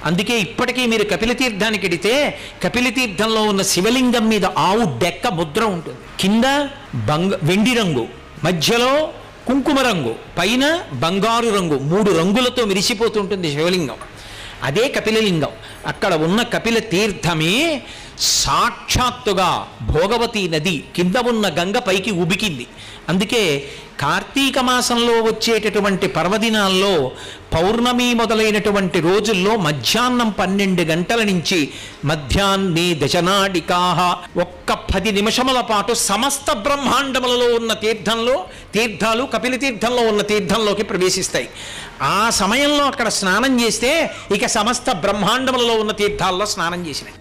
అందుకే ఇప్పటికీ మీరు కపిలతీర్థానికి వెడితే కపిలతీర్థంలో ఉన్న శివలింగం మీద ఆవు డెక్క ముద్ర ఉంటుంది. కింద వెండి రంగు, మధ్యలో కుంకుమ రంగు, పైన బంగారు రంగు, 3 రంగులతో మెరిసిపోతుంటుంది శివలింగం. అదే కపిలలింగం. అక్కడ ఉన్న కపిల తీర్థమే సాక్షాత్తుగా భోగవతి నది కింద ఉన్న గంగ పైకి ఉబికింది. అందుకే కార్తీక మాసంలో వచ్చేటటువంటి పర్వదినాల్లో పౌర్ణమి మొదలైనటువంటి రోజుల్లో మధ్యాహ్నం 12 గంటల నుంచి మధ్యాహ్నే దశనాడికాహ ఒక్క 10 నిమిషముల పాటు సమస్త బ్రహ్మాండములలో ఉన్న తీర్థాలు కపిల తీర్థంలో ఉన్న తీర్థంలోకి ప్రవేశిస్తాయి. ఆ సమయంలో అక్కడ స్నానం చేస్తే ఇక సమస్త బ్రహ్మాండములలో ఉన్న తీర్థాల్లో స్నానం చేసినాయి.